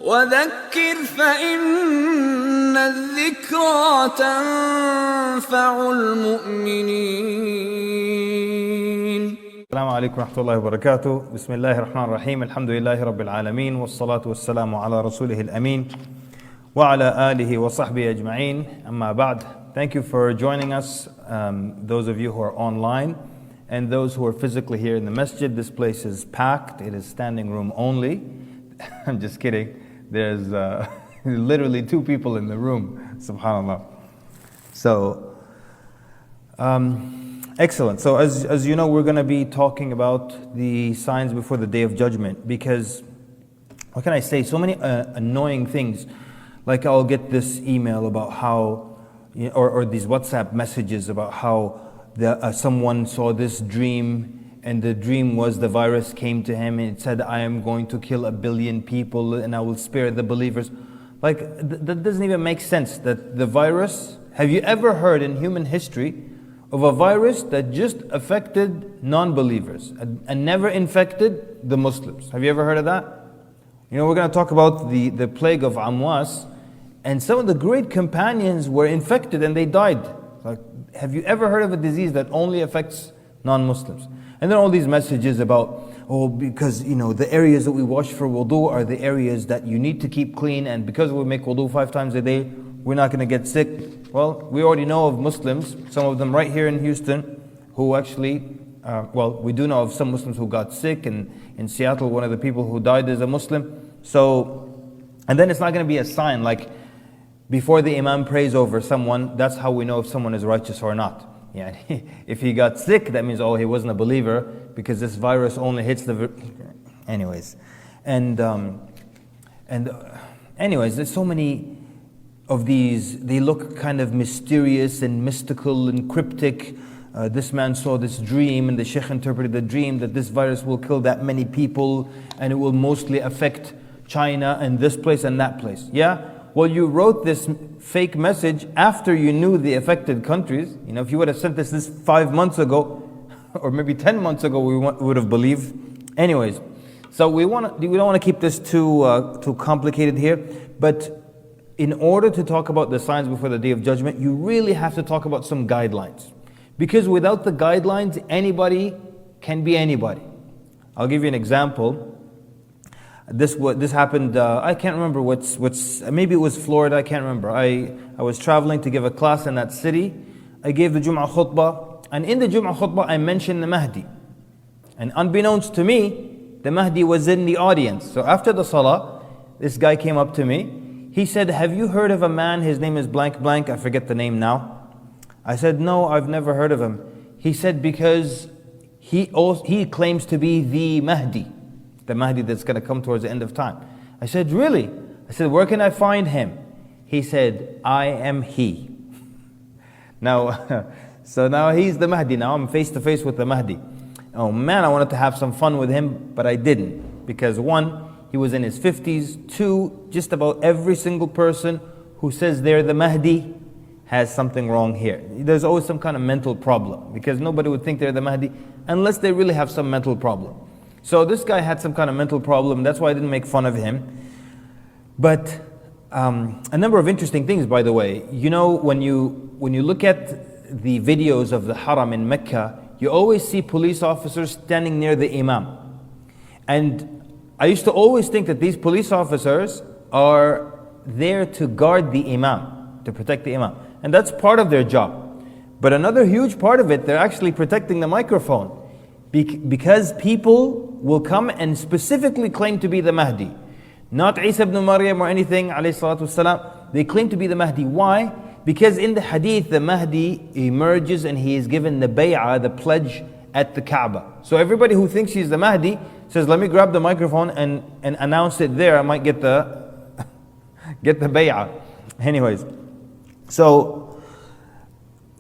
وذكر فإن الذكرى تنفع المؤمنين. السلام عليكم ورحمة الله وبركاته. بسم الله الرحمن الرحيم. الحمد لله رب العالمين والصلاة والسلام على رسوله الأمين وعلى آله وصحبه أجمعين. أما بعد. Thank you for joining us, those of you who are online and those who are physically here in the masjid. This place is packed. It is standing room only. I'm just kidding. There's literally 2 people in the room. SubhanAllah. So, excellent. So as you know, we're going to be talking about the signs before the Day of Judgment, because, what can I say, so many annoying things. Like I'll get this email about how, or these WhatsApp messages about how someone saw this dream, and the dream was the virus came to him and it said, I am going to kill 1 billion people and I will spare the believers. Like, that doesn't even make sense, that the virus, have you ever heard in human history of a virus that just affected non-believers and never infected the Muslims? Have you ever heard of that? We're going to talk about the plague of Amwas, and some of the great companions were infected and they died. Like, have you ever heard of a disease that only affects non-Muslims? And then all these messages about, because the areas that we wash for wudu are the areas that you need to keep clean, and because we make wudu 5 times a day, we're not going to get sick. Well, we already know of Muslims, some of them right here in Houston, who actually, we do know of some Muslims who got sick, and in Seattle, one of the people who died is a Muslim. So, and then it's not going to be a sign like, before the Imam prays over someone, that's how we know if someone is righteous or not. Yeah, if he got sick, that means, he wasn't a believer, because this virus only hits anyways. Anyways, there's so many of these. They look kind of mysterious and mystical and cryptic. This man saw this dream, and the sheikh interpreted the dream that this virus will kill that many people, and it will mostly affect China and this place and that place. Yeah? Well, you wrote this fake message after you knew the affected countries. If you would have sent this 5 months ago, or maybe 10 months ago, we would have believed. Anyways, so we don't want to keep this too complicated here. But in order to talk about the signs before the Day of Judgment, you really have to talk about some guidelines. Because without the guidelines, anybody can be anybody. I'll give you an example. This happened, I can't remember maybe it was Florida, I can't remember. I was traveling to give a class in that city. I gave the Jum'ah khutbah, and in the Jum'ah khutbah I mentioned the Mahdi. And unbeknownst to me, the Mahdi was in the audience. So after the salah, this guy came up to me. He said, have you heard of a man, his name is blank blank, I forget the name now. I said, no, I've never heard of him. He said, because he claims to be the Mahdi. The Mahdi that's going to come towards the end of time. I said, really? I said, where can I find him? He said, I am he. Now, so now he's the Mahdi. Now I'm face to face with the Mahdi. Oh man, I wanted to have some fun with him, but I didn't. Because 1, he was in his 50s. 2, just about every single person who says they're the Mahdi has something wrong here. There's always some kind of mental problem, because nobody would think they're the Mahdi unless they really have some mental problem. So this guy had some kind of mental problem. That's why I didn't make fun of him. But a number of interesting things, by the way. When you look at the videos of the Haram in Mecca, you always see police officers standing near the Imam. And I used to always think that these police officers are there to guard the Imam, to protect the Imam. And that's part of their job. But another huge part of it, they're actually protecting the microphone. Because people will come and specifically claim to be the Mahdi. Not Isa ibn Maryam or anything, alayhi salatu wasalam. They claim to be the Mahdi. Why? Because in the hadith, the Mahdi emerges and he is given the bay'ah, the pledge at the Kaaba. So everybody who thinks he's the Mahdi says, let me grab the microphone and announce it there. I might get the bay'ah. Anyways, so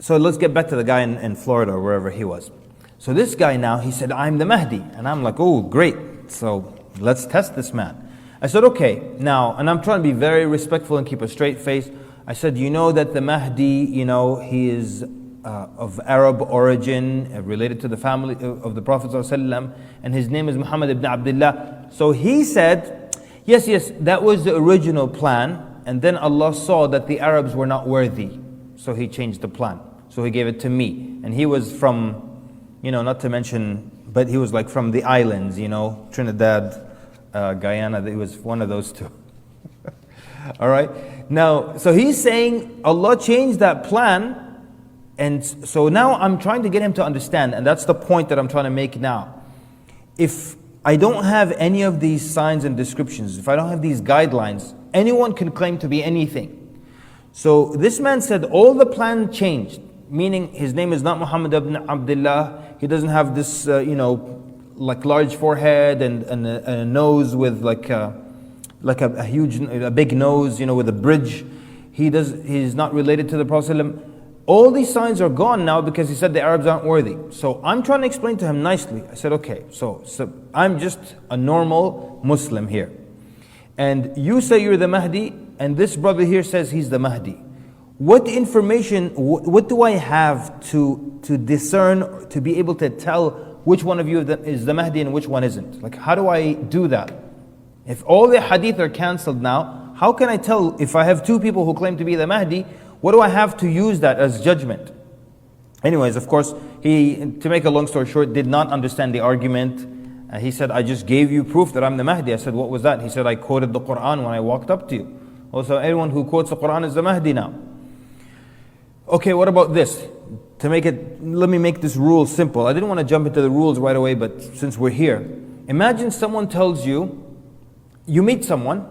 let's get back to the guy in Florida or wherever he was. So this guy now, he said, I'm the Mahdi. And I'm like, oh, great. So let's test this man. I said, okay, now, and I'm trying to be very respectful and keep a straight face. I said, you know that the Mahdi, he is of Arab origin, related to the family of the Prophet ﷺ, and his name is Muhammad ibn Abdullah. So he said, Yes, that was the original plan. And then Allah saw that the Arabs were not worthy. So He changed the plan. So He gave it to me. And he was from, not to mention, but he was like from the islands, Trinidad, Guyana. He was one of those two. All right. Now, so he's saying Allah changed that plan. And so now I'm trying to get him to understand. And that's the point that I'm trying to make now. If I don't have any of these signs and descriptions, if I don't have these guidelines, anyone can claim to be anything. So this man said all the plan changed, meaning his name is not Muhammad ibn Abdullah. He doesn't have this, like large forehead and a nose with like a big nose, with a bridge. He's not related to the Prophet. All these signs are gone now because he said the Arabs aren't worthy. So I'm trying to explain to him nicely. I said, okay, so I'm just a normal Muslim here. And you say you're the Mahdi, and this brother here says he's the Mahdi. What information, what do I have to discern, to be able to tell which one of you is the Mahdi and which one isn't? Like, how do I do that? If all the hadith are cancelled now, how can I tell if I have two people who claim to be the Mahdi? What do I have to use that as judgment? Anyways, of course, he, to make a long story short, did not understand the argument. He said, I just gave you proof that I'm the Mahdi. I said, what was that? He said, I quoted the Qur'an when I walked up to you. Also, anyone who quotes the Qur'an is the Mahdi now. Okay, what about this? Let me make this rule simple. I didn't want to jump into the rules right away, but since we're here, imagine someone tells you, you meet someone,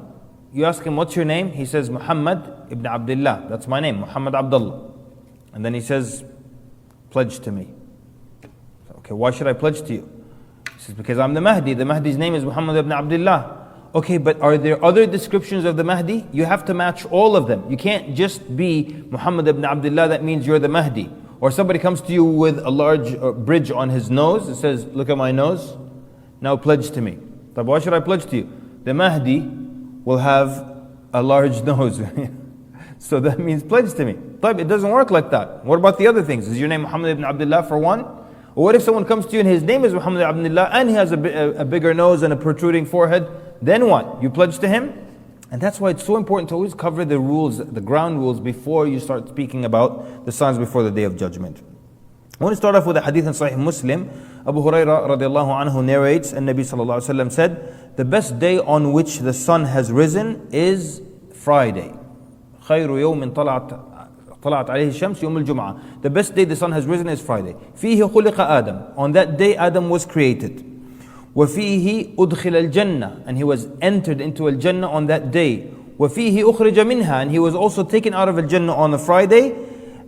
you ask him, what's your name? He says, Muhammad ibn Abdullah. That's my name, Muhammad Abdullah. And then he says, pledge to me. Okay, why should I pledge to you? He says, because I'm the Mahdi. The Mahdi's name is Muhammad ibn Abdullah. Okay, but are there other descriptions of the Mahdi? You have to match all of them. You can't just be Muhammad ibn Abdullah, that means you're the Mahdi. Or somebody comes to you with a large bridge on his nose. It says, look at my nose. Now pledge to me. But why should I pledge to you? The Mahdi will have a large nose. So that means pledge to me. But it doesn't work like that. What about the other things? Is your name Muhammad ibn Abdullah for one? Or what if someone comes to you and his name is Muhammad ibn Abdullah and he has a bigger nose and a protruding forehead? Then what? You pledge to him? And that's why it's so important to always cover the rules, the ground rules, before you start speaking about the signs before the Day of Judgment. I want to start off with a hadith in Sahih Muslim. Abu Hurairah radiallahu anhu narrates, and Nabi sallallahu alayhi wa sallam said, the best day on which the sun has risen is Friday. خير يوم طلعت عليه الشمس يوم الجمعة. The best day the sun has risen is Friday. فيه خلق آدم. On that day Adam was created. وفيه أدخل الجنة. And he was entered into Al-Jannah on that day. وفيه أخرج منها. And he was also taken out of Al-Jannah on a Friday.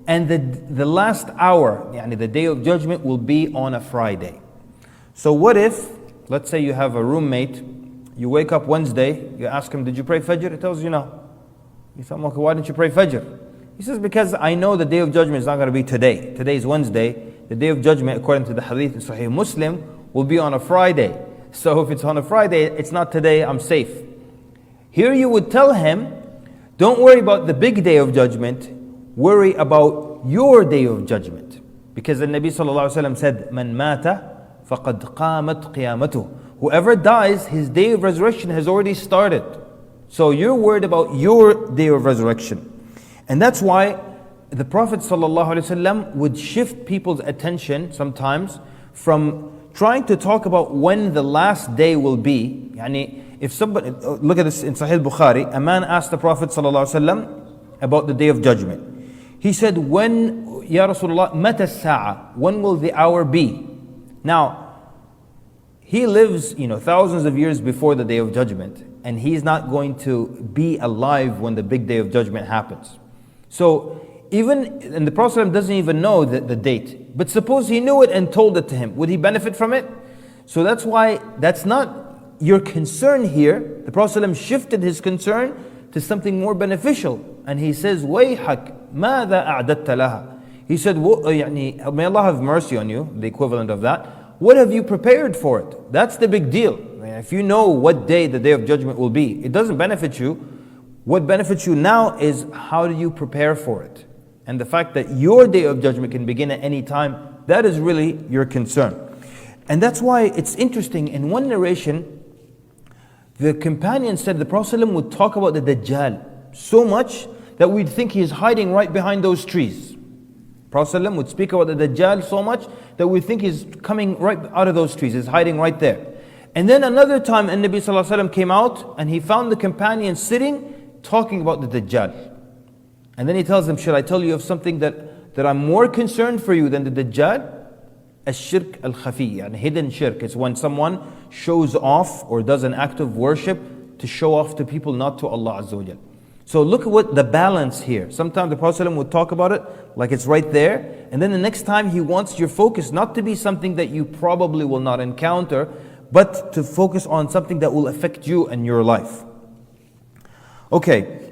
And the last hour, the day of judgment, will be on a Friday. So what if, let's say you have a roommate, you wake up Wednesday, you ask him, did you pray Fajr? He tells you no. You tell him, okay, why didn't you pray Fajr? He says, because I know the day of judgment is not going to be today. Today is Wednesday. The day of judgment, according to the hadith in Sahih Muslim, will be on a Friday. So if it's on a Friday, it's not today, I'm safe. Here you would tell him, don't worry about the big day of judgment, worry about your day of judgment. Because the Nabi sallallahu alaihi wasallam said, "Man mata faqad qamat qiyamatuh." Whoever dies, his day of resurrection has already started. So you're worried about your day of resurrection. And that's why the Prophet sallallahu alaihi wasallam would shift people's attention sometimes from trying to talk about when the last day will be. If somebody, look at this in Sahih Bukhari, a man asked the Prophet sallallahu alaihi wasallam about the day of judgment. He said, when, Ya Rasulullah, mata as-sa'a, when will the hour be? Now, he lives, thousands of years before the day of judgment, and he's not going to be alive when the big day of judgment happens. So, and the Prophet doesn't even know the date. But suppose he knew it and told it to him, would he benefit from it? So that's why, that's not your concern here. The Prophet shifted his concern to something more beneficial. And he says, وَيْحَكْ مَاذَا أَعْدَدْتَ لَهَا. He said, may Allah have mercy on you, the equivalent of that. What have you prepared for it? That's the big deal. If you know what day the day of judgment will be, it doesn't benefit you. What benefits you now is how do you prepare for it? And the fact that your day of judgment can begin at any time, that is really your concern. And that's why it's interesting, in one narration, The companion said the Prophet ﷺ would talk about the Dajjal so much that we'd think he is hiding right behind those trees. Prophet ﷺ would speak about the Dajjal so much that we'd think he's coming right out of those trees, he's hiding right there. And then another time, and Nabi ﷺ came out and he found the companion sitting talking about the Dajjal. And then he tells them, should I tell you of something that I'm more concerned for you than the Dajjal? Ash-shirk al-khafi, and hidden shirk. It's when someone shows off or does an act of worship to show off to people, not to Allah Azza wa Jal. So look at what the balance here. Sometimes the Prophet ﷺ would talk about it like it's right there, and then the next time he wants your focus not to be something that you probably will not encounter, but to focus on something that will affect you and your life. Okay.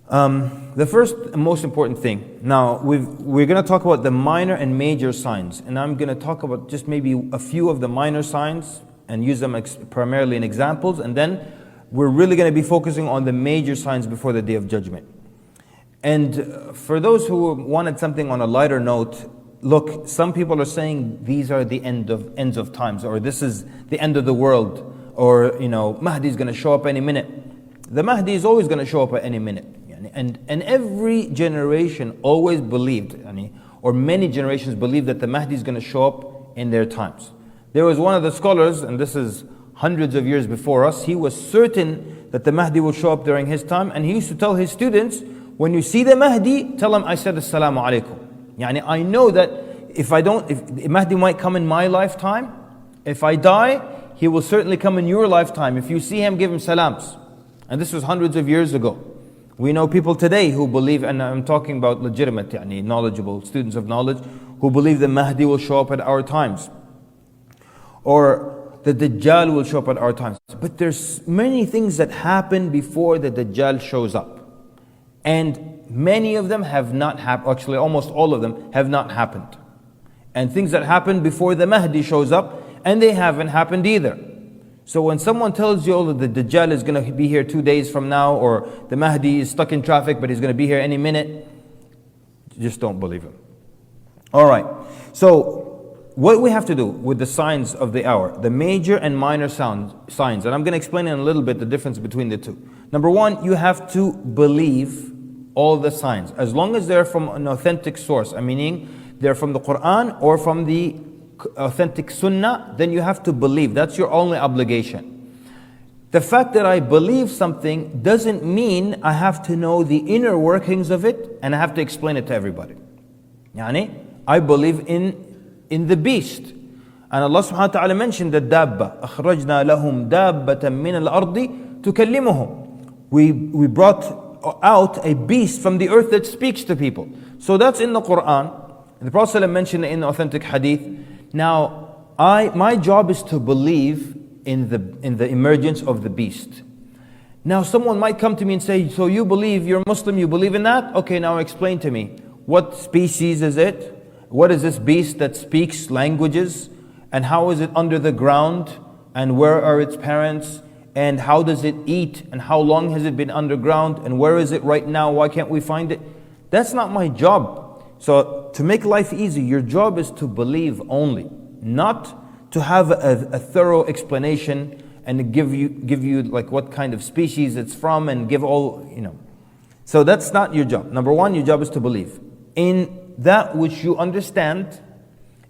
The first and most important thing. Now, we're going to talk about the minor and major signs. And I'm going to talk about just maybe a few of the minor signs and use them primarily in examples. And then we're really going to be focusing on the major signs before the Day of Judgment. And for those who wanted something on a lighter note, look, some people are saying these are the ends of times, or this is the end of the world, or, Mahdi is going to show up any minute. The Mahdi is always going to show up at any minute. And every generation always believed, or many generations believed that the Mahdi is going to show up in their times. There was one of the scholars, and this is hundreds of years before us, he was certain that the Mahdi will show up during his time, and he used to tell his students, when you see the Mahdi, tell him I said Assalamu alaikum. I know that if Mahdi might come in my lifetime, if I die, he will certainly come in your lifetime. If you see him, give him salams. And this was hundreds of years ago. We know people today who believe, and I'm talking about legitimate, knowledgeable students of knowledge, who believe the Mahdi will show up at our times. Or the Dajjal will show up at our times. But there's many things that happen before the Dajjal shows up. And many of them have not happened, actually almost all of them have not happened. And things that happen before the Mahdi shows up, and they haven't happened either. So when someone tells you, oh, the Dajjal is going to be here 2 days from now, or the Mahdi is stuck in traffic but he's going to be here any minute, just don't believe him. Alright, so what we have to do with the signs of the hour, the major and minor signs, and I'm going to explain in a little bit the difference between the two. Number one, you have to believe all the signs, as long as they're from an authentic source, meaning they're from the Qur'an or from the authentic sunnah, then you have to believe. That's your only obligation. The fact that I believe something doesn't mean I have to know the inner workings of it and I have to explain it to everybody. I believe in the beast. And Allah subhanahu wa ta'ala mentioned the dabba. أَخْرَجْنَا لَهُمْ دَابَّةً مِّنَ الْأَرْضِ تُكَلِّمُهُم. We brought out a beast from the earth that speaks to people. So that's in the Qur'an. The Prophet ﷺ mentioned it in the authentic hadith. Now, my job is to believe in the emergence of the beast. Now, someone might come to me and say, so you believe, you're Muslim, you believe in that? Okay, now explain to me. What species is it? What is this beast that speaks languages? And how is it under the ground? And where are its parents? And how does it eat? And how long has it been underground? And where is it right now? Why can't we find it? That's not my job. So to make life easy, your job is to believe only, not to have a thorough explanation and give you like what kind of species it's from and give all, So that's not your job. Number one, your job is to believe in that which you understand,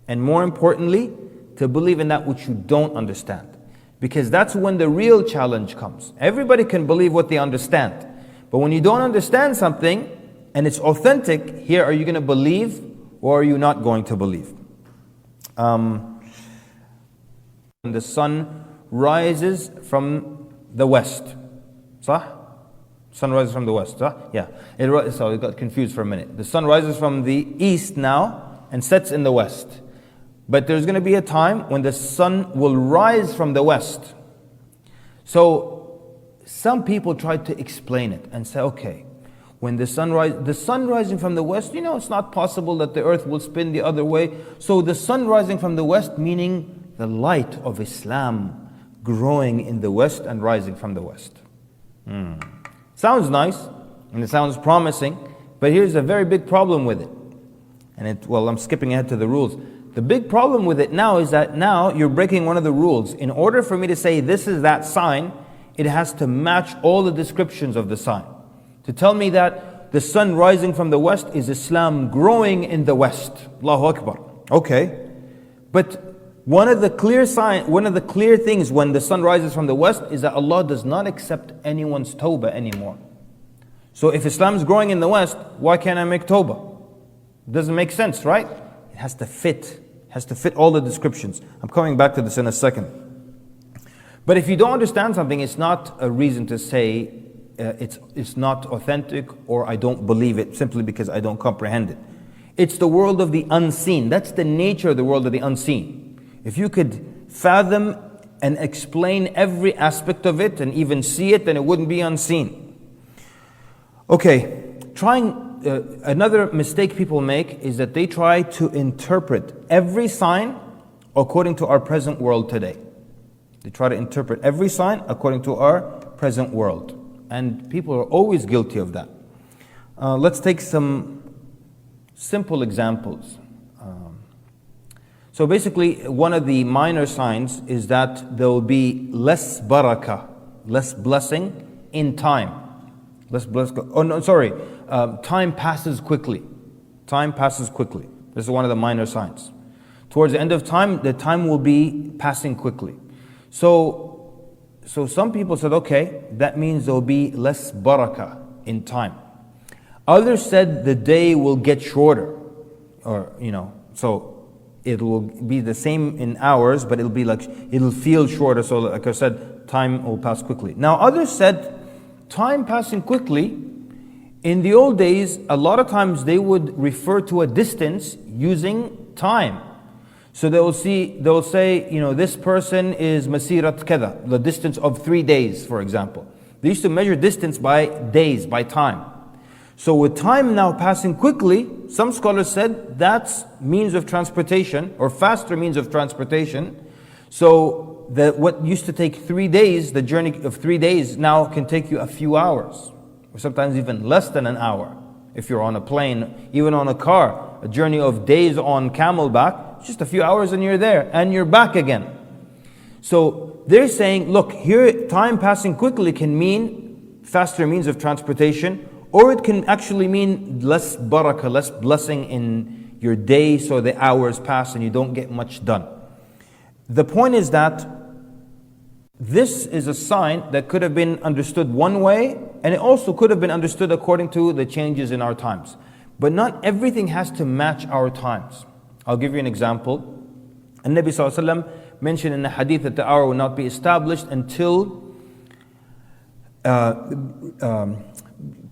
and more importantly, to believe in that which you don't understand. Because that's when the real challenge comes. Everybody can believe what they understand. But when you don't understand something, and it's authentic, here are you going to believe or are you not going to believe? The sun rises from the west. صح? Sun rises from the west. صح? Yeah. So it got confused for a minute. The sun rises from the east now and sets in the west. But there's going to be a time when the sun will rise from the west. So some people try to explain it and say, okay, when the sun rising from the west, it's not possible that the earth will spin the other way. So the sun rising from the west, meaning the light of Islam growing in the west and rising from the west. Sounds nice and it sounds promising, but here's a very big problem with it. I'm skipping ahead to the rules. The big problem with it now is that now you're breaking one of the rules. In order for me to say this is that sign, it has to match all the descriptions of the sign. To tell me that the sun rising from the west is Islam growing in the west. Allahu Akbar. Okay. But one of the clear things when the sun rises from the west is that Allah does not accept anyone's tawbah anymore. So if Islam is growing in the west, why can't I make tawbah? It doesn't make sense, right? It has to fit. It has to fit all the descriptions. I'm coming back to this in a second. But if you don't understand something, it's not a reason to say it's not authentic or I don't believe it simply because I don't comprehend it. It's the world of the unseen. That's the nature of the world of the unseen. If you could fathom and explain every aspect of it and even see it, then it wouldn't be unseen. Okay, another mistake people make is that they try to interpret every sign according to our present world today. They try to interpret every sign according to our present world. And people are always guilty of that. Let's take some simple examples. So basically, one of the minor signs is that there will be less barakah, less blessing in time. Time passes quickly. Time passes quickly. This is one of the minor signs. Towards the end of time, the time will be passing quickly. So some people said, okay, that means there will be less barakah in time. Others said the day will get shorter, so it will be the same in hours, but it'll feel shorter. So like I said, time will pass quickly. Now others said, time passing quickly, in the old days, a lot of times they would refer to a distance using time. So they'll say, this person is masirat kada, the distance of 3 days, for example. They used to measure distance by days, by time. So with time now passing quickly, some scholars said that's means of transportation or faster means of transportation. So what used to take 3 days, the journey of 3 days now can take you a few hours, or sometimes even less than an hour. If you're on a plane, even on a car, a journey of days on camelback, just a few hours and you're there and you're back again. So they're saying, look, here time passing quickly can mean faster means of transportation, or it can actually mean less barakah, less blessing in your day, so the hours pass and you don't get much done. The point is that this is a sign that could have been understood one way, and it also could have been understood according to the changes in our times. But not everything has to match our times. I'll give you an example. An-Nabi ﷺ mentioned in the hadith that the hour will not be established until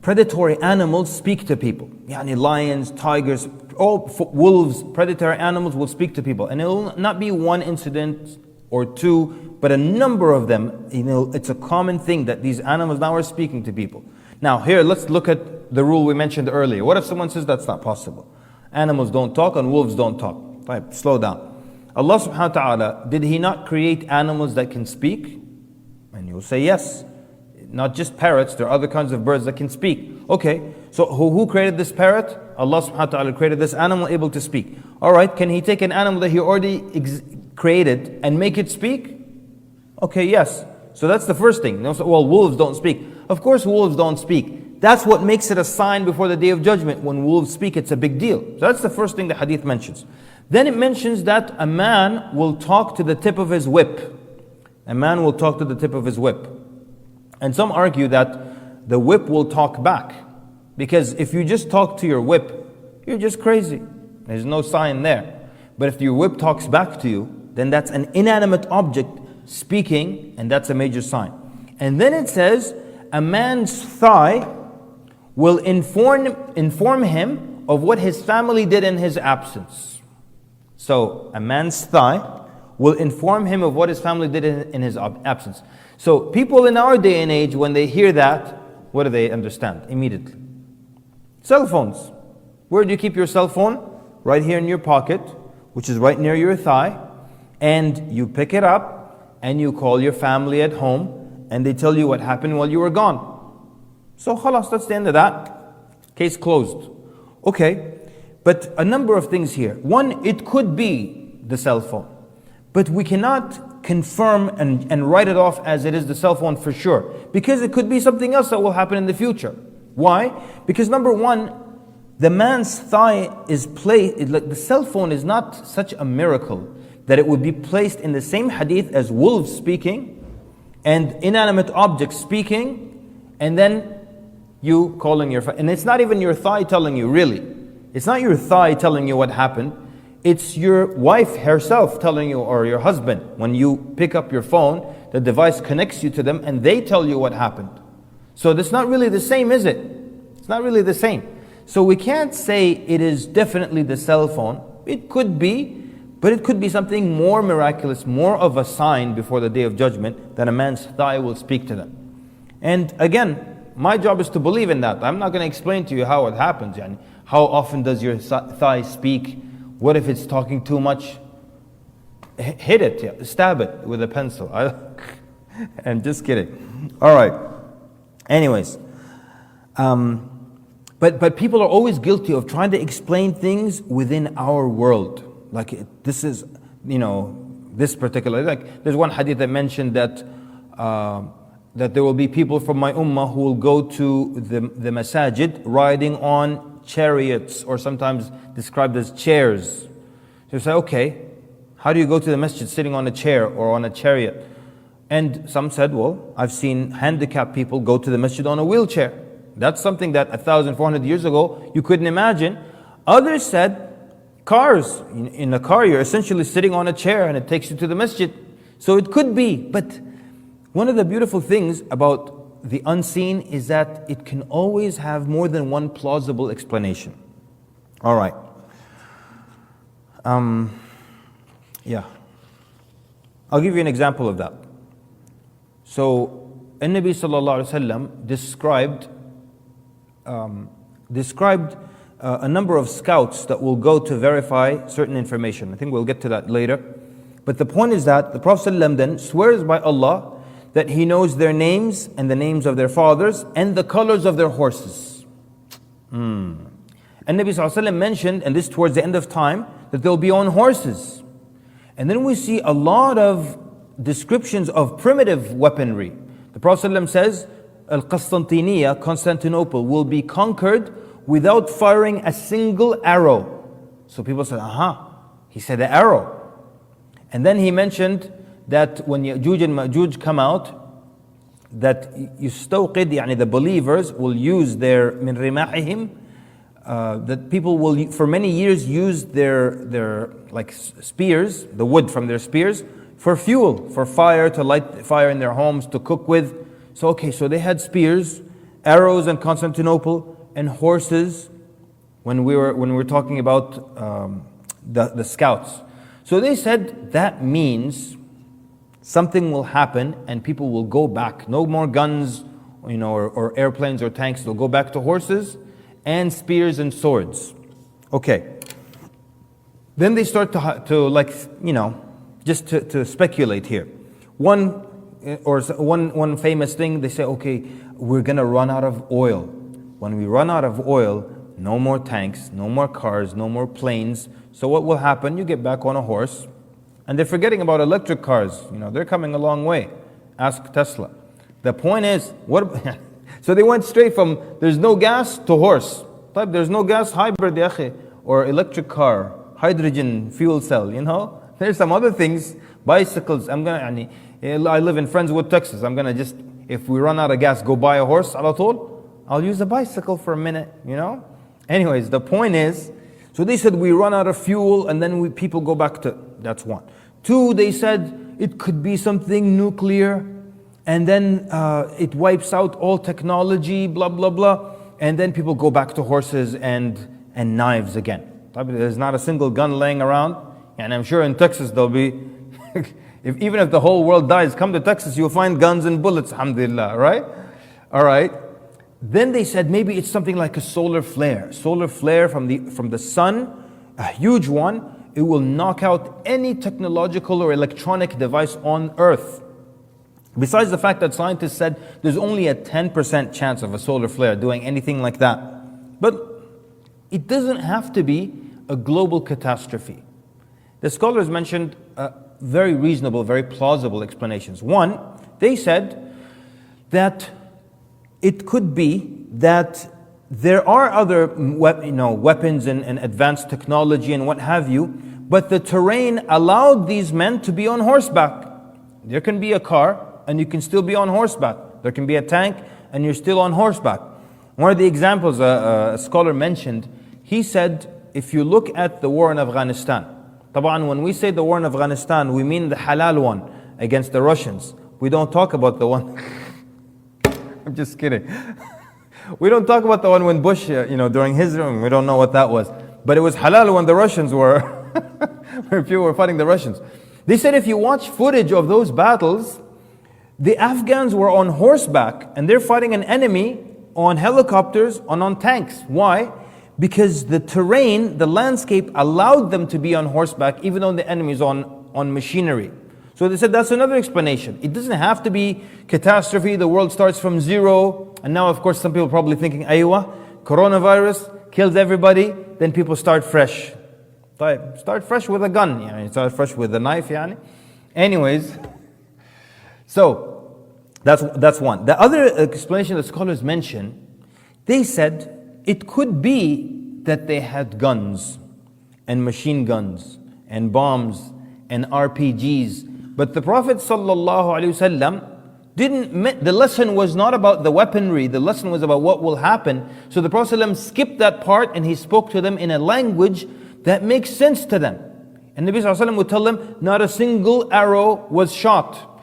predatory animals speak to people. Yani lions, tigers, wolves, predatory animals will speak to people. And it will not be one incident or two, but a number of them. It's a common thing that these animals now are speaking to people. Now here, let's look at the rule we mentioned earlier. What if someone says that's not possible? Animals don't talk and wolves don't talk. Right, slow down. Allah subhanahu wa ta'ala, did He not create animals that can speak? And you'll say yes. Not just parrots, there are other kinds of birds that can speak. Okay, so who created this parrot? Allah subhanahu wa ta'ala created this animal able to speak. Alright, can He take an animal that He already created and make it speak? Okay, yes. So that's the first thing. Well, wolves don't speak. Of course wolves don't speak. That's what makes it a sign before the Day of Judgment. When wolves speak, it's a big deal. So that's the first thing the hadith mentions. Then it mentions that a man will talk to the tip of his whip. A man will talk to the tip of his whip. And some argue that the whip will talk back. Because if you just talk to your whip, you're just crazy. There's no sign there. But if your whip talks back to you, then that's an inanimate object speaking, and that's a major sign. And then it says, a man's thigh will inform him of what his family did in his absence. So a man's thigh will inform him of what his family did in his absence. So people in our day and age, when they hear that, what do they understand immediately? Cell phones. Where do you keep your cell phone? Right here in your pocket, which is right near your thigh. And you pick it up and you call your family at home and they tell you what happened while you were gone. So khalas, that's the end of that. Case closed. Okay, but a number of things here. One, it could be the cell phone. But we cannot confirm and write it off as it is the cell phone for sure. Because it could be something else that will happen in the future. Why? Because number one, the man's thigh is placed, like the cell phone is not such a miracle that it would be placed in the same hadith as wolves speaking and inanimate objects speaking, and then you calling your, and it's not even your thigh telling you really. It's not your thigh telling you what happened. It's your wife herself telling you, or your husband. When you pick up your phone, the device connects you to them and they tell you what happened. So that's not really the same, is it? It's not really the same. So we can't say it is definitely the cell phone. It could be, but it could be something more miraculous, more of a sign before the day of judgment that a man's thigh will speak to them. And again, my job is to believe in that. I'm not going to explain to you how it happens. Yani, how often does your thigh speak? What if it's talking too much? Hit it, stab it with a pencil. I'm just kidding. All right. Anyways, but people are always guilty of trying to explain things within our world. Like this is, this particular, like there's one hadith that mentioned that there will be people from my ummah who will go to the masajid riding on chariots, or sometimes described as chairs. So you say, okay, how do you go to the masjid sitting on a chair or on a chariot? And some said, well, I've seen handicapped people go to the masjid on a wheelchair. That's something that 1,400 years ago you couldn't imagine. Others said, cars. In a car, you're essentially sitting on a chair and it takes you to the masjid. So it could be. But one of the beautiful things about the unseen is that it can always have more than one plausible explanation. All right. Yeah. I'll give you an example of that. So, An-Nabi sallallahu alaihi wasallam described a number of scouts that will go to verify certain information. I think we'll get to that later. But the point is that the Prophet ﷺ then swears by Allah that he knows their names and the names of their fathers and the colors of their horses. And Nabi ﷺ mentioned, and this towards the end of time, that they'll be on horses. And then we see a lot of descriptions of primitive weaponry. The Prophet ﷺ says, Al-Qastantiniya, Constantinople, will be conquered without firing a single arrow. So people said, he said an arrow. And then he mentioned that when Ya'juj and Ma'juj come out, that yustawqid, yani the believers will use their min rimahihim, that people will for many years use their like spears, the wood from their spears, for fuel, for fire, to light fire in their homes, to cook with. So so they had spears, arrows in Constantinople, and horses when we were talking about the scouts. So they said that means something will happen and people will go back. No more guns, or airplanes or tanks. They'll go back to horses and spears and swords. Okay. Then they start to speculate here. One famous thing, they say, okay, we're gonna run out of oil. When we run out of oil, no more tanks, no more cars, no more planes. So what will happen? You get back on a horse. And they're forgetting about electric cars. They're coming a long way. Ask Tesla. The point is, so they went straight from there's no gas to horse. There's no gas, hybrid, or electric car, hydrogen fuel cell, There's some other things, bicycles. I live in Friendswood, Texas. I'm going to just, if we run out of gas, go buy a horse, ala tool. I'll use a bicycle for a minute, Anyways, the point is, so they said we run out of fuel and then people go back to, that's one. Two, they said it could be something nuclear and then it wipes out all technology, blah, blah, blah. And then people go back to horses and knives again. There's not a single gun laying around. And I'm sure in Texas there'll be, even if the whole world dies, come to Texas, you'll find guns and bullets, alhamdulillah, right? All right. Then they said maybe it's something like a solar flare. Solar flare from the sun, a huge one. It will knock out any technological or electronic device on Earth. Besides the fact that scientists said there's only a 10% chance of a solar flare doing anything like that. But it doesn't have to be a global catastrophe. The scholars mentioned very reasonable, very plausible explanations. One, they said that it could be that there are other weapons and advanced technology and what have you, but the terrain allowed these men to be on horseback. There can be a car and you can still be on horseback. There can be a tank and you're still on horseback. One of the examples a scholar mentioned, he said, if you look at the war in Afghanistan, طبعا when we say the war in Afghanistan, we mean the halal one against the Russians. We don't talk about the one, I'm just kidding. We don't talk about the one when Bush, during his reign, we don't know what that was. But it was halal when the Russians were, when people were fighting the Russians. They said if you watch footage of those battles, the Afghans were on horseback and they're fighting an enemy on helicopters and on tanks. Why? Because the terrain, the landscape allowed them to be on horseback even though the enemy is on machinery. So they said that's another explanation. It doesn't have to be catastrophe, the world starts from zero. And now of course some people are probably thinking, aywa, coronavirus kills everybody, then people start fresh. Start fresh with a gun, start fresh with a knife. Anyways, so that's one. The other explanation that scholars mention, they said it could be that they had guns and machine guns and bombs and RPGs. But the Prophet ﷺ the lesson was not about the weaponry, the lesson was about what will happen. So the Prophet ﷺ skipped that part and he spoke to them in a language that makes sense to them. And Nabi ﷺ would tell them, not a single arrow was shot.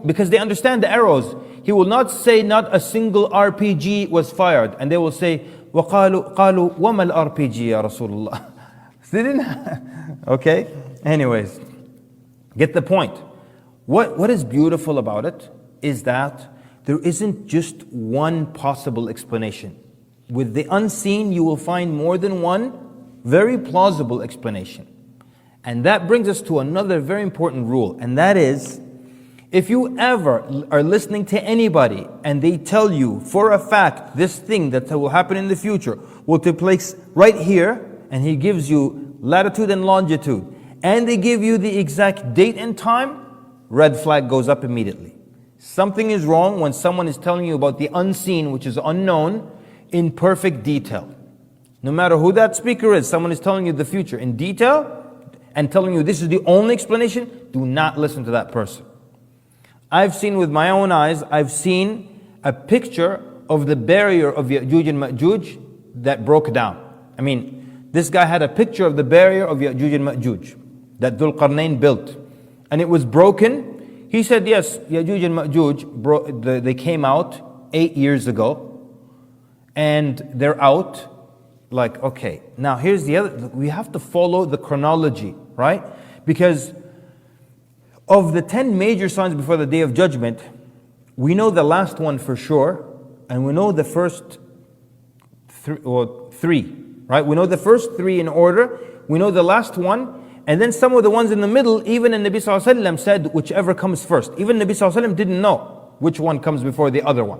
Because they understand the arrows. He will not say not a single RPG was fired. And they will say, وَقَالُوا وَمَا الْRPG يَا رَسُولُ اللَّهِ. They didn't, okay? Anyways, get the point. What is beautiful about it is that there isn't just one possible explanation. With the unseen, you will find more than one very plausible explanation. And that brings us to another very important rule, and that is, if you ever are listening to anybody and they tell you for a fact this thing that will happen in the future will take place right here, and he gives you latitude and longitude, and they give you the exact date and time, red flag goes up immediately. Something is wrong when someone is telling you about the unseen, which is unknown, in perfect detail. No matter who that speaker is, someone is telling you the future in detail and telling you this is the only explanation, do not listen to that person. I've seen with my own eyes, I've seen a picture of the barrier of Ya'juj and Ma'juj that broke down. I mean, this guy had a picture of the barrier of Ya'juj and Ma'juj that Dhul Qarnayn built. And it was broken. He said, yes, Ya'juj and Ma'juj, they came out 8 years ago. And they're out. Like, okay, now here's the other, we have to follow the chronology, right? Because of the 10 major signs before the Day of Judgment, we know the last one for sure, and we know the first three, right? We know the first three in order, we know the last one, and then some of the ones in the middle, even Nabi ﷺ said whichever comes first. Even Nabi ﷺ didn't know which one comes before the other one.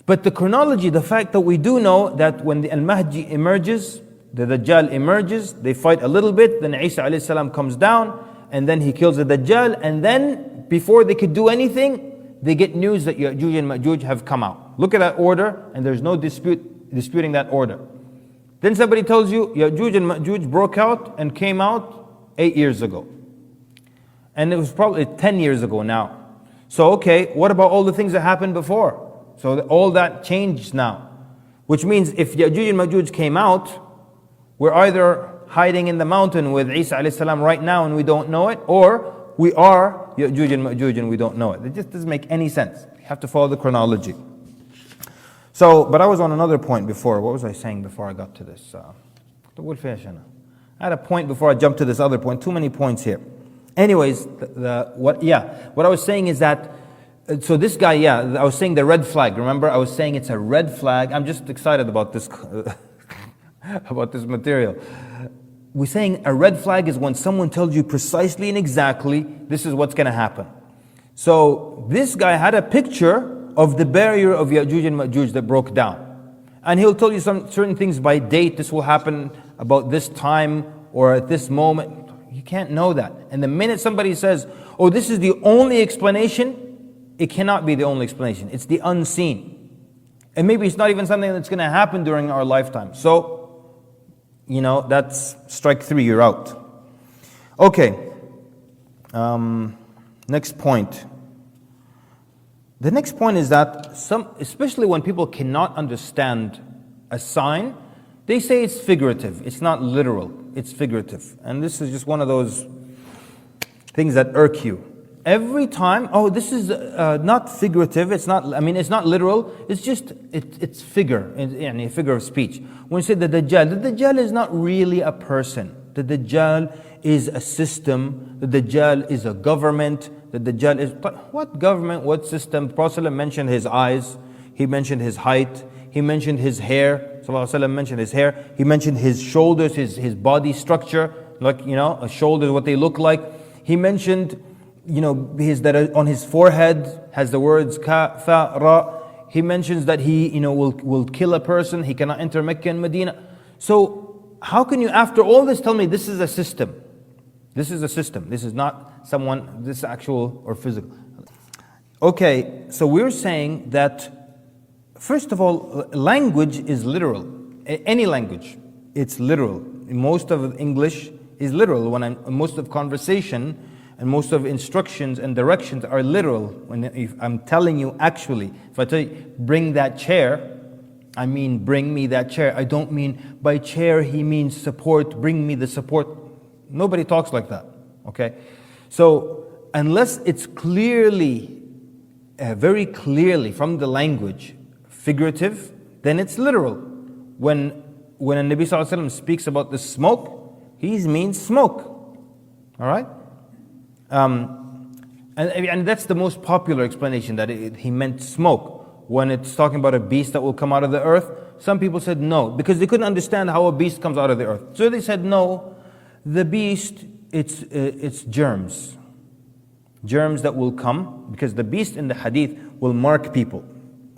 But the chronology, the fact that we do know that when the Al-Mahdi emerges, the Dajjal emerges, they fight a little bit, then Isa alayhi salam comes down, and then he kills the Dajjal, and then before they could do anything, they get news that Ya'juj and Ma'juj have come out. Look at that order, and there's no disputing that order. Then somebody tells you Ya'juj and Ma'juj broke out and came out 8 years ago. And it was probably 10 years ago now. So okay, what about all the things that happened before? So all that changed now. Which means if Ya'juj and Ma'juj came out, we're either hiding in the mountain with Isa alayhi salam right now and we don't know it, or we are Ya'juj and Ma'juj and we don't know it. It just doesn't make any sense. You have to follow the chronology. So, but I was on another point before. What was I saying before I got to this? I had a point before I jumped to this other point. Too many points here. Anyways, what I was saying is that, so this guy, I was saying the red flag. Remember, I was saying it's a red flag. I'm just excited about this, about this material. We're saying a red flag is when someone tells you precisely and exactly, this is what's going to happen. So this guy had a picture of the barrier of Ya'juj and Ma'juj that broke down. And he'll tell you some certain things by date. This will happen about this time or at this moment. You can't know that. And the minute somebody says, oh, this is the only explanation, it cannot be the only explanation. It's the unseen. And maybe it's not even something that's going to happen during our lifetime. So, that's strike 3, you're out. Okay. Next point. The next point is that especially when people cannot understand a sign, they say it's figurative. It's not literal. It's figurative. And this is just one of those things that irk you. Every time, oh, this is not figurative. It's not literal. It's just, it's figure, a figure of speech. When you say the Dajjal is not really a person. The Dajjal is a system. The Dajjal is a government. The Dajjal is, but what government, what system? The Prophet ﷺ mentioned his eyes. He mentioned his height. He mentioned his hair. ﷺ mentioned his hair. He mentioned his shoulders, his body structure, like, a shoulder, what they look like. He mentioned, that on his forehead has the words ka, fa, ra. He mentions that he, will kill a person. He cannot enter Mecca and Medina. So how can you, after all this, tell me this is a system? This is a system. This is not someone, this is actual or physical. Okay, so we're saying that, first of all, language is literal. Any language, it's literal. Most of English is literal. Most of conversation and most of instructions and directions are literal. If I'm telling you actually, if I tell you, bring that chair, I mean bring me that chair. I don't mean by chair he means support, bring me the support. Nobody talks like that, okay? So unless it's clearly, very clearly from the language, figurative, then it's literal. When a Nabi Sallallahu Alaihi Wasallam speaks about the smoke, he means smoke, all right? And that's the most popular explanation, that he meant smoke. When it's talking about a beast that will come out of the earth, some people said no, because they couldn't understand how a beast comes out of the earth. So they said no, the beast, it's germs. Germs that will come, because the beast in the hadith will mark people.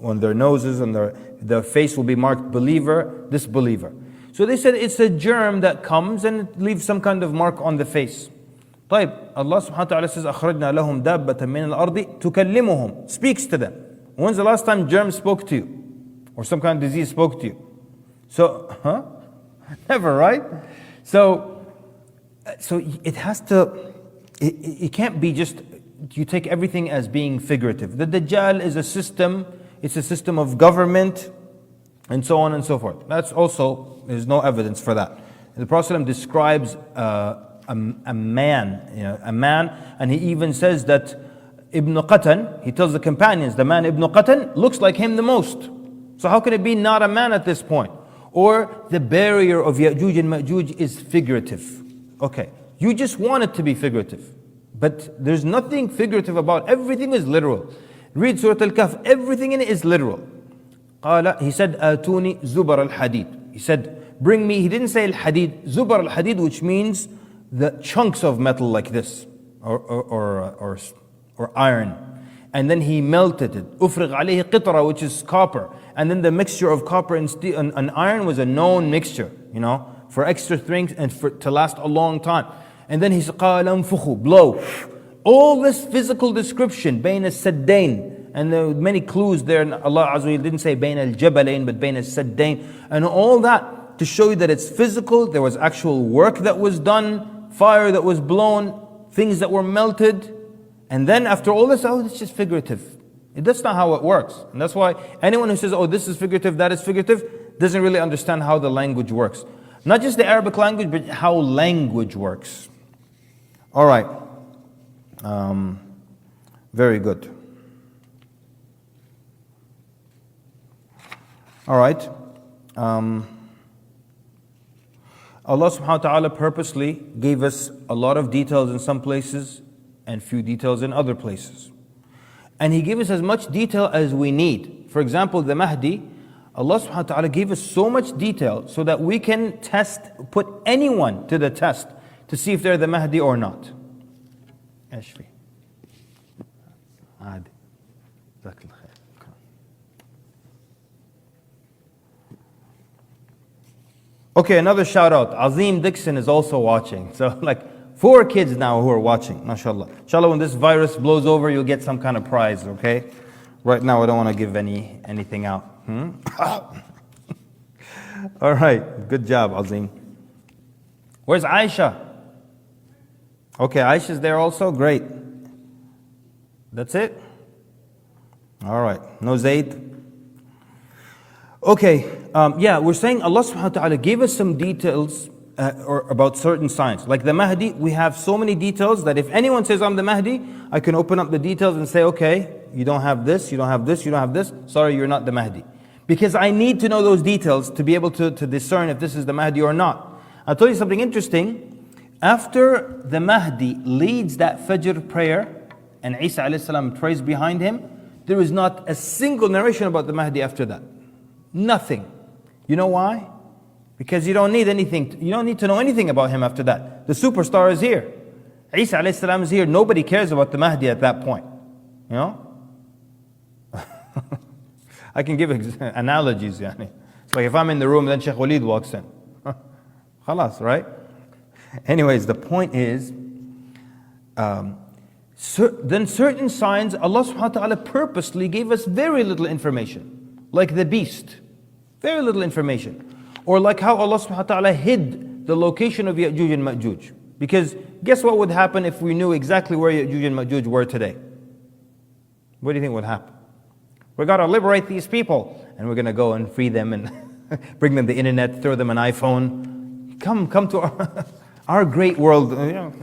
On their noses and their face will be marked believer, disbeliever. So they said it's a germ that comes and it leaves some kind of mark on the face. طيب, Allah subhanahu wa ta'ala says, أخرجنا لهم دابة من الأرض تكلمهم, speaks to them. When's the last time germs spoke to you? Or some kind of disease spoke to you? So, never, right? So it has to, it can't be just, you take everything as being figurative. The Dajjal is a system, it's a system of government, and so on and so forth. That's also, there's no evidence for that. The Prophet ﷺ describes a man, and he even says that Ibn Qatan, he tells the companions, the man Ibn Qatan looks like him the most. So how can it be not a man at this point? Or the barrier of Ya'juj and Ma'juj is figurative. Okay, you just want it to be figurative. But there's nothing figurative about it. Everything is literal. Read Surah Al-Kahf, everything in it is literal. He said, Atuni Zubar al-Hadid. He said, bring me, he didn't say al-Hadid, Zubar al-Hadid, which means the chunks of metal like this, or iron. And then he melted it. Ufriq alayhi qitra, which is copper. And then the mixture of copper and steel and iron was a known mixture, for extra strength and to last a long time. And then he said, قَالَ انفُخُوا, blow. All this physical description, بين السدين, and there were many clues there. And Allah Azza wa Jalla didn't say بين الجبلين, but بين السدين. And all that to show you that it's physical. There was actual work that was done, fire that was blown, things that were melted. And then after all this, oh, it's just figurative. That's not how it works. And that's why anyone who says, oh, this is figurative, that is figurative, doesn't really understand how the language works. Not just the Arabic language, but how language works. All right. Very good. All right. Allah subhanahu wa ta'ala purposely gave us a lot of details in some places and few details in other places. And He gave us as much detail as we need. For example, the Mahdi, Allah subhanahu wa ta'ala gave us so much detail so that we can put anyone to the test to see if they're the Mahdi or not. Ashfi. Adi. Okay, another shout out. Azim Dixon is also watching. So 4 kids now who are watching, mashallah. Inshallah, when this virus blows over, you'll get some kind of prize, okay? Right now, I don't want to give anything out. All right, good job, Azim. Where's Aisha? Okay, Aisha's there also, great. That's it? All right, no Zayd? Okay, we're saying Allah subhanahu wa ta'ala gave us some details or about certain signs. Like the Mahdi, we have so many details that if anyone says I'm the Mahdi, I can open up the details and say, okay, you don't have this, you don't have this, you don't have this, sorry, you're not the Mahdi. Because I need to know those details to be able to discern if this is the Mahdi or not. I'll tell you something interesting. After the Mahdi leads that Fajr prayer, and Isa alayhi salam prays behind him, there is not a single narration about the Mahdi after that. Nothing. You know why? Because you don't need anything. You don't need to know anything about him after that. The superstar is here. Isa alayhi salam is here. Nobody cares about the Mahdi at that point. You know? I can give analogies. Yani. It's like if I'm in the room, then Sheikh Walid walks in. Khalas, right? Anyways, the point is, then certain signs, Allah subhanahu wa ta'ala purposely gave us very little information. Like the beast. Very little information. Or like how Allah subhanahu wa ta'ala hid the location of Ya'juj and Ma'juj. Because guess what would happen if we knew exactly where Ya'juj and Ma'juj were today? What do you think would happen? We got to liberate these people. And we're going to go and free them and bring them the internet, throw them an iPhone. Come to our great world.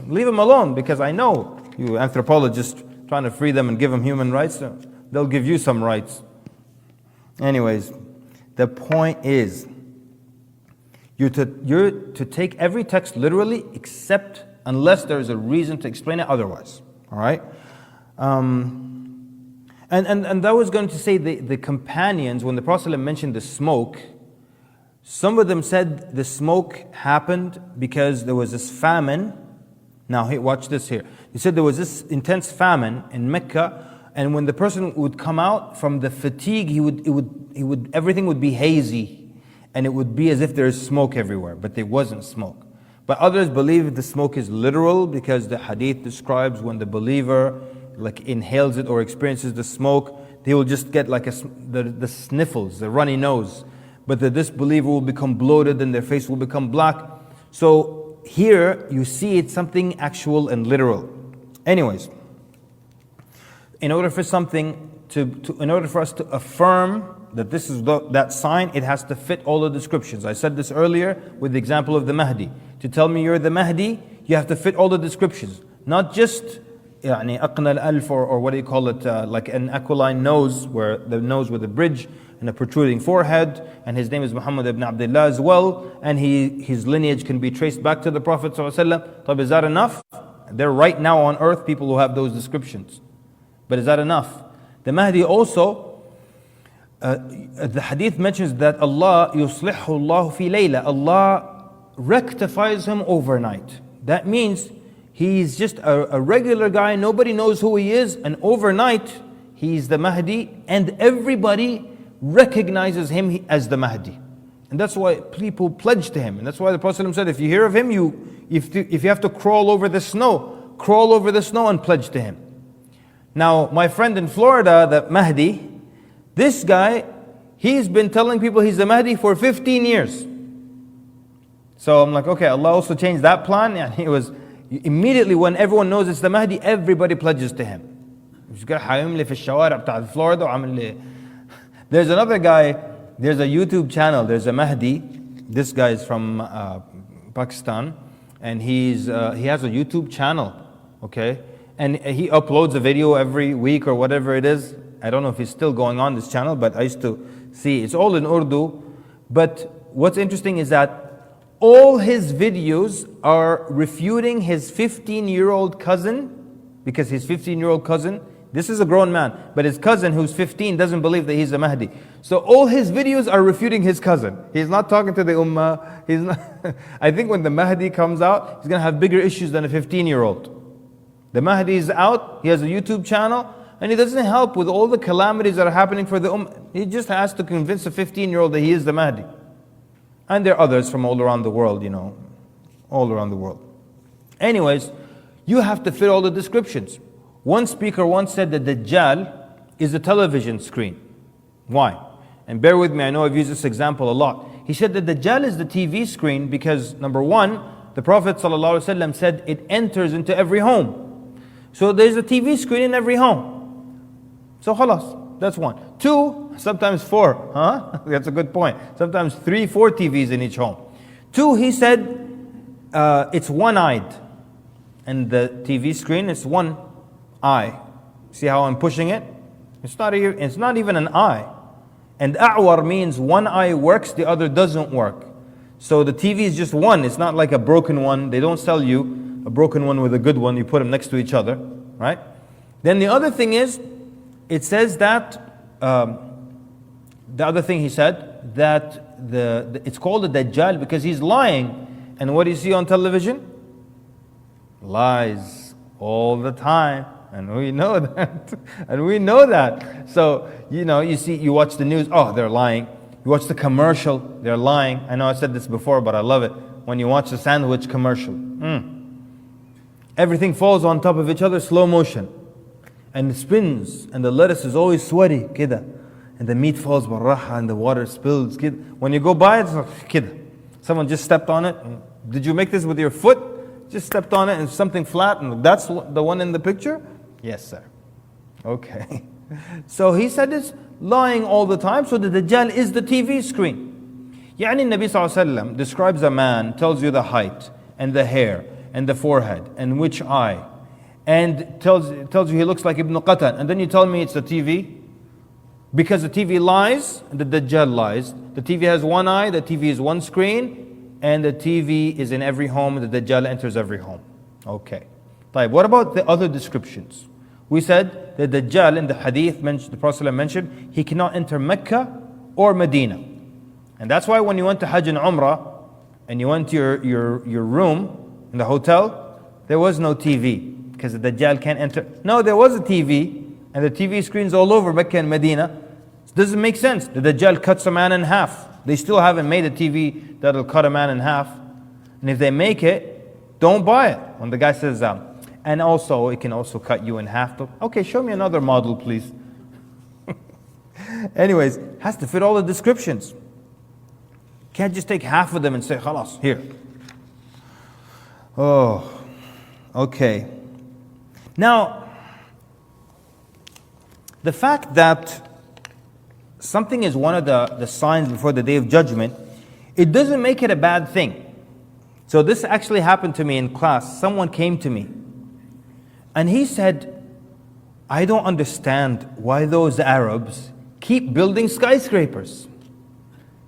Leave them alone, because I know you anthropologists trying to free them and give them human rights. They'll give you some rights. Anyways, the point is, you're to take every text literally, except unless there is a reason to explain it otherwise. All right? And that was going to say the companions, when the Prophet mentioned the smoke, some of them said the smoke happened because there was this famine. Now, watch this here. He said there was this intense famine in Mecca, and when the person would come out from the fatigue, everything would be hazy, and it would be as if there is smoke everywhere, but there wasn't smoke. But others believe the smoke is literal, because the hadith describes when the believer inhales it or experiences the smoke, they will just get the sniffles, the runny nose. But the disbeliever will become bloated and their face will become black. So here you see it's something actual and literal. Anyways, in order for us to affirm that this is that sign, it has to fit all the descriptions. I said this earlier with the example of the Mahdi. To tell me you're the Mahdi, you have to fit all the descriptions. Not just aqna al-alf, or what do you call it, like an aquiline nose, where the nose with a bridge and a protruding forehead, and his name is Muhammad ibn Abdullah as well, and his lineage can be traced back to the Prophet ﷺ. Is that enough? There are right now on earth people who have those descriptions. But is that enough? The Mahdi also, the hadith mentions that Allah يُصْلِحُ اللَّهُ فِي لَيْلَةٍ, Allah rectifies him overnight. That means he's just a regular guy, nobody knows who he is, and overnight he's the Mahdi, and everybody recognizes him as the Mahdi. And that's why people pledge to him. And that's why the Prophet said, if you hear of him, if you have to crawl over the snow and pledge to him. Now, my friend in Florida, the Mahdi, this guy, he's been telling people he's the Mahdi for 15 years. So I'm like, okay, Allah also changed that plan. And he was, immediately when everyone knows it's the Mahdi, everybody pledges to him. There's another guy, there's a YouTube channel, there's a Mahdi. This guy is from Pakistan, and he has a YouTube channel, okay? And he uploads a video every week or whatever it is. I don't know if he's still going on this channel, but I used to see. It's all in Urdu. But what's interesting is that all his videos are refuting his 15-year-old cousin, because his 15-year-old cousin, this is a grown man, but his cousin who's 15 doesn't believe that he's a Mahdi. So all his videos are refuting his cousin. He's not talking to the Ummah. I think when the Mahdi comes out, he's going to have bigger issues than a 15-year-old. The Mahdi is out, he has a YouTube channel, and he doesn't help with all the calamities that are happening for the Ummah. He just has to convince a 15-year-old that he is the Mahdi. And there are others from all around the world, all around the world. Anyways, you have to fit all the descriptions. One speaker once said that Dajjal is a television screen. Why? And bear with me, I know I've used this example a lot. He said that Dajjal is the TV screen because, number one, the Prophet ﷺ said it enters into every home. So there's a TV screen in every home. So khalas, that's one. Two, sometimes four, huh? That's a good point. Sometimes 3, 4 TVs in each home. Two, he said it's one-eyed. And the TV screen is one eye. See how I'm pushing it? It's not even an eye. And a'war means one eye works, the other doesn't work. So the TV is just one. It's not like a broken one. They don't sell you a broken one with a good one. You put them next to each other, right? Then the other thing is, it says that, the other thing he said, that it's called a Dajjal because he's lying. And what do you see on television? Lies all the time. And we know that. And we know that. So, you watch the news, oh, they're lying. You watch the commercial, they're lying. I know I said this before, but I love it. When you watch the sandwich commercial, everything falls on top of each other, slow motion. And it spins, and the lettuce is always sweaty, kida. And the meat falls barraha, and the water spills, kida. When you go by, it's like, kida. Someone just stepped on it. Did you make this with your foot? Just stepped on it and something flat, and that's the one in the picture? Yes, sir. Okay. So he said it's lying all the time, so the Dajjal is the TV screen. Yani Nabi ﷺ describes a man, tells you the height, and the hair, and the forehead, and which eye, and tells you he looks like Ibn Qatan, and then you tell me it's the TV? Because the TV lies, and the Dajjal lies. The TV has one eye, the TV is one screen, and the TV is in every home, the Dajjal enters every home. Okay. What about the other descriptions? We said that Dajjal in the hadith, the Prophet mentioned, he cannot enter Mecca or Medina. And that's why when you went to Hajj and Umrah, and you went to your room in the hotel, there was no TV, because the Dajjal can't enter. No, there was a TV, and the TV screens all over Mecca and Medina. It doesn't make sense. The Dajjal cuts a man in half. They still haven't made a TV that'll cut a man in half. And if they make it, don't buy it. When the guy says, and also, it can also cut you in half. Okay, show me another model, please. Anyways, has to fit all the descriptions. Can't just take half of them and say, khalas, here. Oh, okay. Now, the fact that something is one of the signs before the Day of Judgment, it doesn't make it a bad thing. So this actually happened to me in class. Someone came to me, and he said, I don't understand why those Arabs keep building skyscrapers.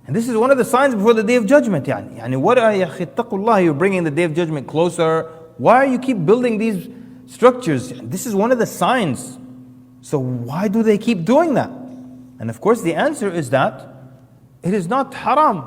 And this is one of the signs before the Day of Judgment. Yani what are ya khittaqullah, you're bringing the Day of Judgment closer. Why are you keep building these structures? This is one of the signs. So why do they keep doing that? And of course the answer is that it is not haram.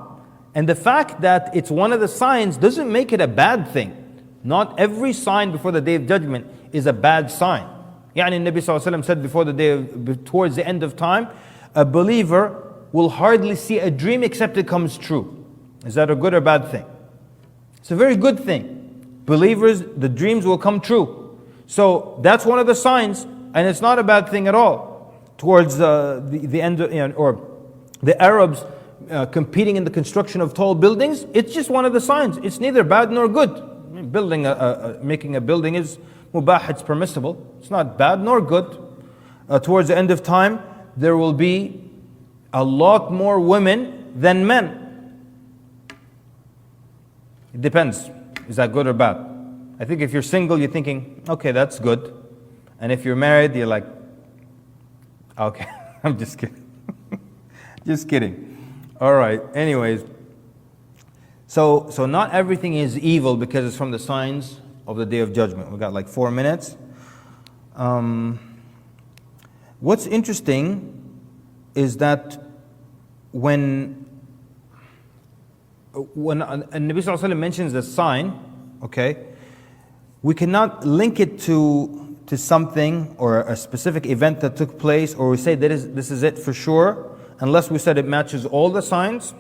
And the fact that it's one of the signs doesn't make it a bad thing. Not every sign before the Day of Judgment is a bad sign. Yani Nabi ﷺ said towards the end of time, a believer will hardly see a dream except it comes true. Is that a good or bad thing? It's a very good thing. Believers, the dreams will come true. So that's one of the signs, and it's not a bad thing at all. Towards the end, or the Arabs competing in the construction of tall buildings, it's just one of the signs. It's neither bad nor good. Making a building is mubah, it's permissible. It's not bad nor good. Towards the end of time, there will be a lot more women than men. It depends. Is that good or bad? I think if you're single, you're thinking, okay, that's good. And if you're married, you're like, okay, I'm just kidding. Just kidding. All right, anyways. So not everything is evil because it's from the signs of the Day of Judgment. We got like 4 minutes. What's interesting is that when Nabi Sallallahu Alaihi Wasallam mentions the sign, okay, we cannot link it to something or a specific event that took place, or we say this is it for sure, unless we said it matches all the signs.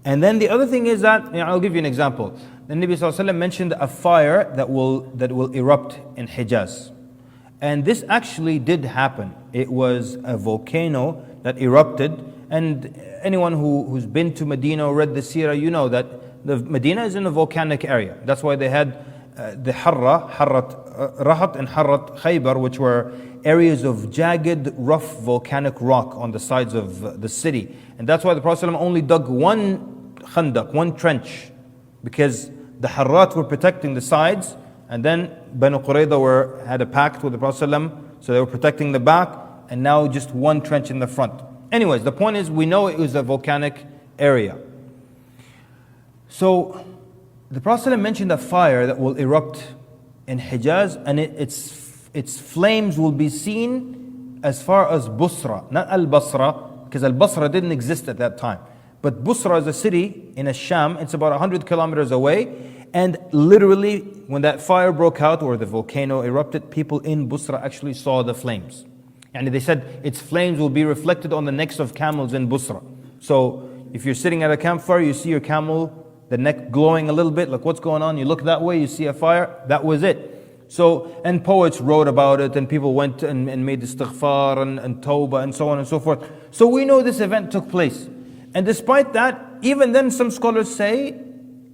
And then the other thing is that, I'll give you an example. the Nabi ﷺ mentioned a fire that will erupt in Hijaz. And this actually did happen. It was a volcano that erupted. And anyone who's been to Medina or read the Seerah, you know that the Medina is in a volcanic area. That's why they had the Rahat and Harrat Khaybar, which were areas of jagged, rough volcanic rock on the sides of the city. And that's why the Prophet ﷺ only dug one khandaq, one trench, because the Harrat were protecting the sides, and then Banu Qurayza had a pact with the Prophet ﷺ, so they were protecting the back, and now just one trench in the front. Anyways, the point is, we know it was a volcanic area. So the Prophet ﷺ mentioned a fire that will erupt in Hijaz, and its flames will be seen as far as Busra, not Al-Basra, because Al-Basra didn't exist at that time. But Busra is a city in Sham, it's about 100 kilometers away, and literally when that fire broke out or the volcano erupted, people in Busra actually saw the flames. And they said its flames will be reflected on the necks of camels in Busra. So if you're sitting at a campfire, you see your camel, the neck glowing a little bit, like what's going on? You look that way, you see a fire, that was it. So, and poets wrote about it, and people went and made istighfar and tawbah and so on and so forth. So we know this event took place. And despite that, even then some scholars say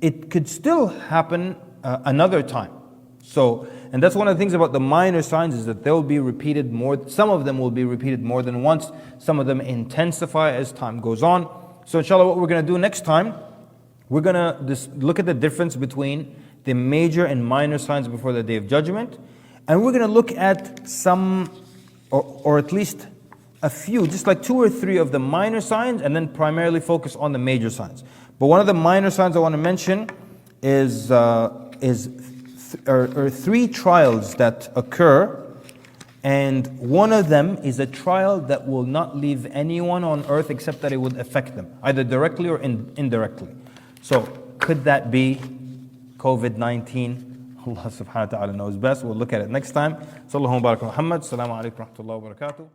it could still happen another time. So, and that's one of the things about the minor signs, is that they'll be repeated more, some of them will be repeated more than once, some of them intensify as time goes on. So inshallah, what we're going to do next time, we're going to look at the difference between the major and minor signs before the Day of Judgment. And we're going to look at some, or at least a few, just like 2 or 3 of the minor signs, and then primarily focus on the major signs. But one of the minor signs I want to mention is 3 trials that occur, and one of them is a trial that will not leave anyone on earth except that it would affect them, either directly or indirectly. So, could that be COVID-19? Allah subhanahu wa ta'ala knows best. We'll look at it next time. Sallallahu alaihi wa sallam. Assalamu alaikum wa rahmatullahi wa barakatuh.